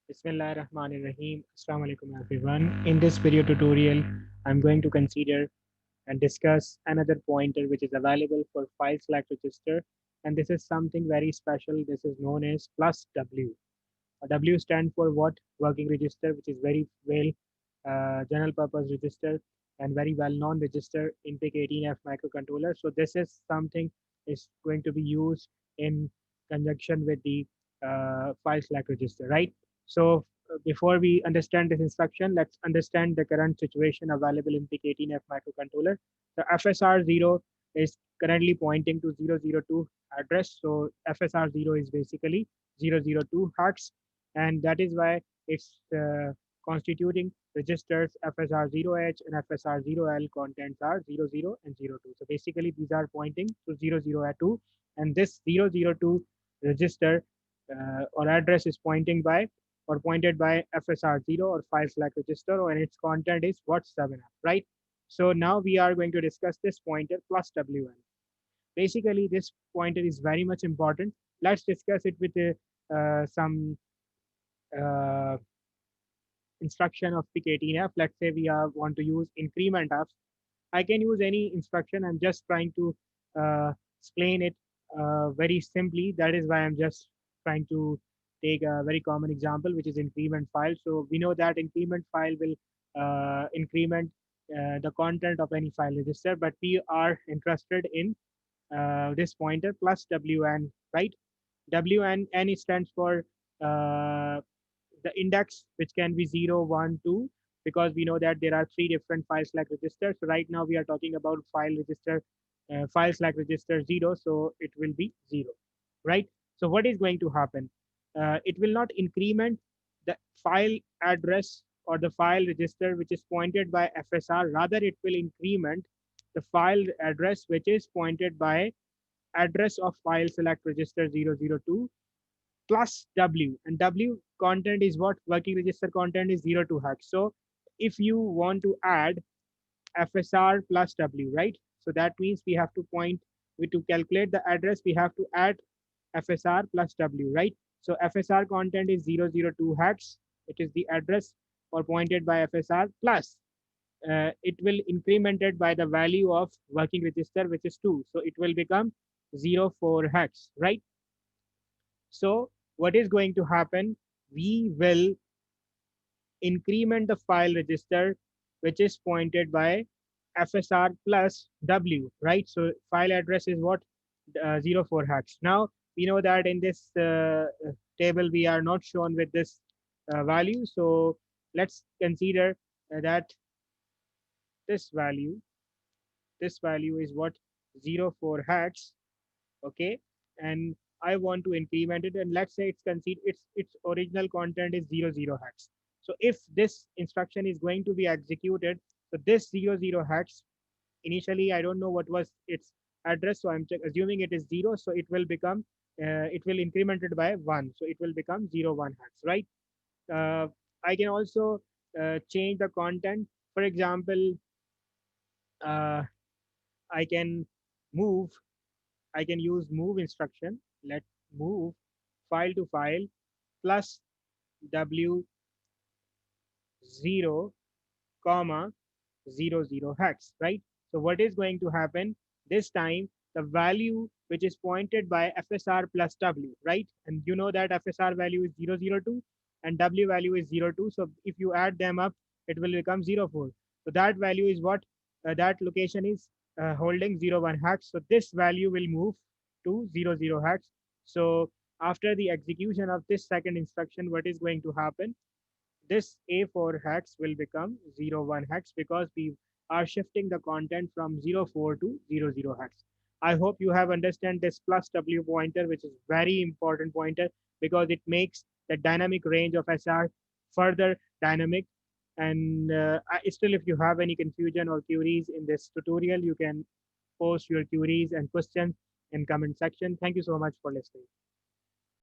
Bismillahirrahmanirrahim. Assalamu alaikum everyone. In this video tutorial, I'm going to consider and discuss another pointer which is available for file select register. And this is something very special. This is known as +W. W stand for what? Working register, which is very well general purpose register and very well known register in PIC18F microcontroller. So this is something is going to be used in conjunction with the file select register, right? So before we understand this instruction, let's understand the current situation available in PIC18F microcontroller. The FSR 0 is currently pointing to 002 address. So FSR 0 is basically 002 hertz, and that is why it's constituting registers FSR0H and FSR0L contents are 00 and 02. So basically these are pointing to 002, and this 002 register or address is pointing by or pointed by FSR0 or file select register, or and its content is what's 7F, right? So now we are going to discuss this pointer +WN. Basically, this pointer is very much important. Let's discuss it with some uh, instruction of PIC18F. Let's say we want to use increment F. I can use any instruction. I'm just trying to explain it very simply. That is why I'm just trying to take a very common example, which is increment file. So we know that increment file will increment the content of any file register, but we are interested in this pointer +WN, right? WN stands for the index, which can be 0, 1, 2, because we know that there are three different file select registers. So right now we are talking about file select register 0, so it will be 0, right? So what is going to happen? It will not increment the file address or the file register which is pointed by FSR. Rather, it will increment the file address which is pointed by address of file select register 002 plus W, and W content is what? Working register content is 02 hex. So if you want to add FSR plus W, right? So that means we have to to calculate the address, we have to add FSR plus W, right? So FSR content is 002 hex. It is the address or pointed by FSR plus it will incremented by the value of working register, which is 2. So it will become 04 hex, right? So what is going to happen? We will increment the file register, which is pointed by FSR plus W, right? So file address is what? 04 hex. Now we know that in this table we are not shown with this value. So let's consider that this value is what? 04 hex, okay? And I want to increment it, and let's say its original content is 00 hex. So if this instruction is going to be executed, so this 00 hex, initially I don't know what was its address, so I'm assuming it is 0, so it will become it will increment it by 1, so it will become 01 hex, right? I can also change the content. For example, uh, I can move I can use move instruction. Let move file to file plus W 0 comma 00 hex, right? So what is going to happen this time? The value which is pointed by FSR plus W, right? And you know that FSR value is 002 and W value is 02. So if you add them up, it will become 04. So that value is what? That location is holding 01 hex. So this value will move to 00 hex. So after the execution of this second instruction, what is going to happen? This A4 hex will become 01 hex because we are shifting the content from 04 to 00 hex. I hope you have understand this +W pointer, which is very important pointer because it makes the dynamic range of SR further dynamic. And still, if you have any confusion or queries in this tutorial, you can post your queries and questions in comment section. Thank you so much for listening.